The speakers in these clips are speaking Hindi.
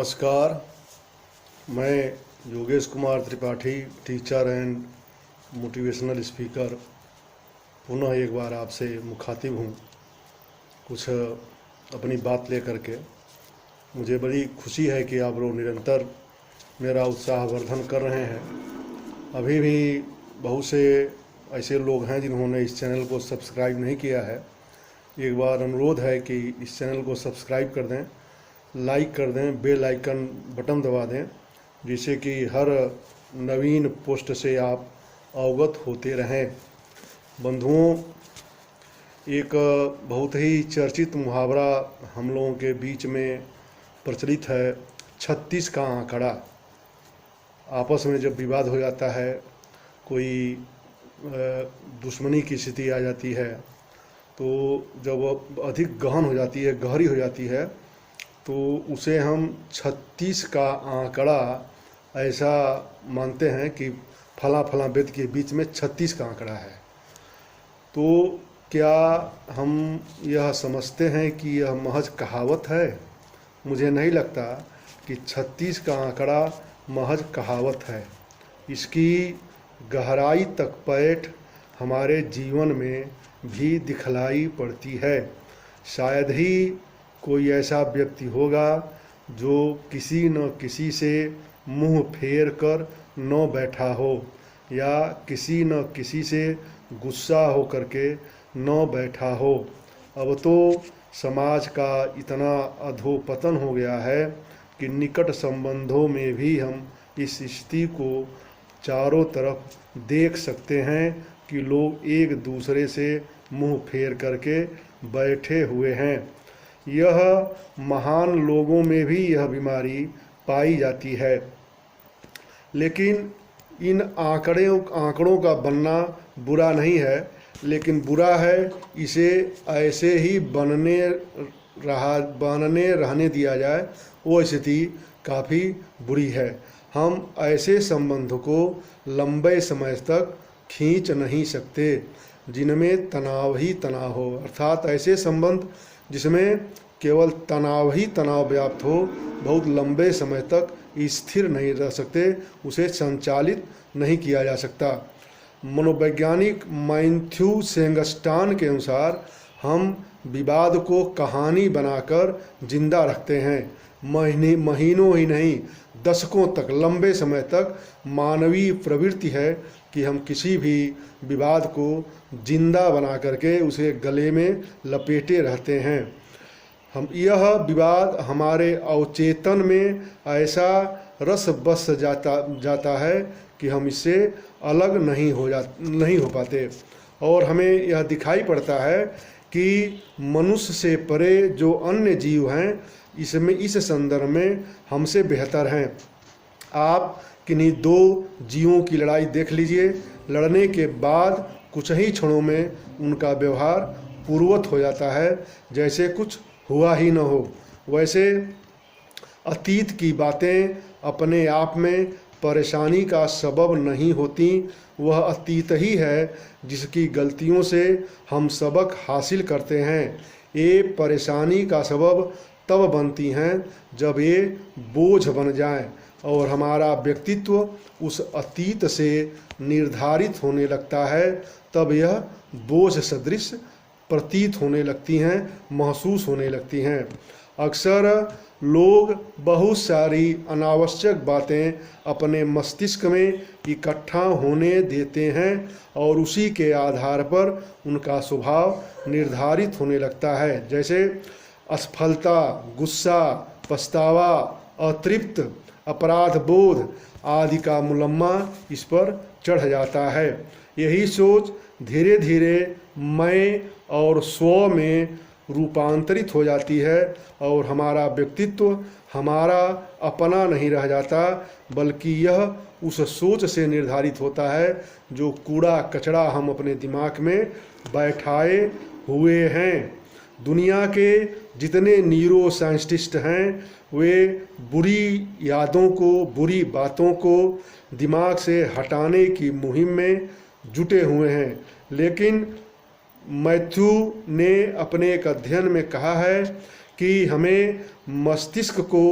नमस्कार। मैं Yogesh Kumar Tripathi, teacher and motivational speaker, पुनः एक बार आपसे मुखातिब हूँ कुछ अपनी बात लेकर के। मुझे बड़ी खुशी है कि आप लोग निरंतर मेरा उत्साहवर्धन कर रहे हैं। अभी भी बहुत से ऐसे लोग हैं जिन्होंने इस चैनल को सब्सक्राइब नहीं किया है। एक बार अनुरोध है कि इस चैनल को सब्सक्राइब कर दें, लाइक कर दें, बेल आइकन बटन दबा दें, जिससे कि हर नवीन पोस्ट से आप अवगत होते रहें। बंधुओं, एक बहुत ही चर्चित मुहावरा हम लोगों के बीच में प्रचलित है, 36 का आंकड़ा। आपस में जब विवाद हो जाता है, कोई दुश्मनी की स्थिति आ जाती है, तो जब अधिक गहन हो जाती है, गहरी हो जाती है, तो उसे हम 36 का आंकड़ा ऐसा मानते हैं कि फला फला वेद के बीच में 36 का आंकड़ा है। तो क्या हम यह समझते हैं कि यह महज कहावत है? मुझे नहीं लगता कि 36 का आंकड़ा महज कहावत है। इसकी गहराई तक पैठ हमारे जीवन में भी दिखलाई पड़ती है। शायद ही कोई ऐसा व्यक्ति होगा जो किसी न किसी से मुंह फेर कर न बैठा हो, या किसी न किसी से गुस्सा हो करके न बैठा हो। अब तो समाज का इतना अधोपतन हो गया है कि निकट संबंधों में भी हम इस स्थिति को चारों तरफ देख सकते हैं कि लोग एक दूसरे से मुंह फेर करके बैठे हुए हैं। यह महान लोगों में भी यह बीमारी पाई जाती है। लेकिन इन आंकड़ों का बनना बुरा नहीं है, लेकिन बुरा है इसे ऐसे ही बनने रहने दिया जाए, वो स्थिति काफ़ी बुरी है। हम ऐसे संबंध को लंबे समय तक खींच नहीं सकते जिनमें तनाव ही तनाव हो, अर्थात ऐसे संबंध जिसमें केवल तनाव ही तनाव व्याप्त हो, बहुत लंबे समय तक स्थिर नहीं रह सकते, उसे संचालित नहीं किया जा सकता। मनोवैज्ञानिक मैथ्यू सेंगस्टान के अनुसार हम विवाद को कहानी बनाकर जिंदा रखते हैं। महीनों ही नहीं, दशकों तक, लंबे समय तक मानवीय प्रवृत्ति है कि हम किसी भी विवाद को जिंदा बना करके उसे गले में लपेटे रहते हैं। यह विवाद हमारे अवचेतन में ऐसा रस बस जाता है कि हम इससे अलग नहीं हो पाते, और हमें यह दिखाई पड़ता है कि मनुष्य से परे जो अन्य जीव हैं, इस संदर्भ में हमसे बेहतर हैं। आप किन्हीं दो जीवों की लड़ाई देख लीजिए, लड़ने के बाद कुछ ही क्षणों में उनका व्यवहार पूर्ववत हो जाता है, जैसे कुछ हुआ ही न हो। वैसे अतीत की बातें अपने आप में परेशानी का सबब नहीं होती, वह अतीत ही है जिसकी गलतियों से हम सबक हासिल करते हैं। ये परेशानी का सबब तब बनती हैं जब ये बोझ बन जाएं और हमारा व्यक्तित्व उस अतीत से निर्धारित होने लगता है। तब यह बोझ सदृश प्रतीत होने लगती हैं, महसूस होने लगती हैं। अक्सर लोग बहुत सारी अनावश्यक बातें अपने मस्तिष्क में इकट्ठा होने देते हैं और उसी के आधार पर उनका स्वभाव निर्धारित होने लगता है। जैसे असफलता, गुस्सा, पछतावा, अतृप्त, अपराध बोध आदि का मुलम्मा इस पर चढ़ जाता है। यही सोच धीरे धीरे मैं और स्व में रूपांतरित हो जाती है और हमारा व्यक्तित्व हमारा अपना नहीं रह जाता, बल्कि यह उस सोच से निर्धारित होता है जो कूड़ा कचरा हम अपने दिमाग में बैठाए हुए हैं। दुनिया के जितने न्यूरो साइंटिस्ट हैं, वे बुरी यादों को, बुरी बातों को दिमाग से हटाने की मुहिम में जुटे हुए हैं। लेकिन मैथ्यू ने अपने एक अध्ययन में कहा है कि हमें मस्तिष्क को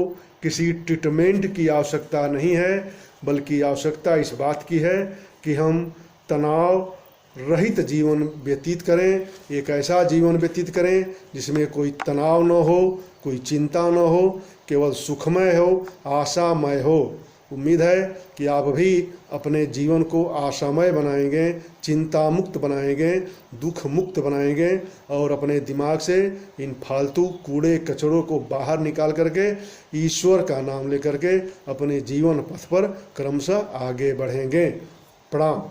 किसी ट्रीटमेंट की आवश्यकता नहीं है, बल्कि आवश्यकता इस बात की है कि हम तनाव रहित जीवन व्यतीत करें, एक ऐसा जीवन व्यतीत करें जिसमें कोई तनाव न हो, कोई चिंता न हो, केवल सुखमय हो, आशामय हो। उम्मीद है कि आप भी अपने जीवन को आशामय बनाएंगे, चिंता मुक्त बनाएंगे, दुख मुक्त बनाएंगे और अपने दिमाग से इन फालतू कूड़े कचड़ों को बाहर निकाल करके ईश्वर का नाम लेकर के अपने जीवन पथ पर क्रमशः आगे बढ़ेंगे। प्रणाम।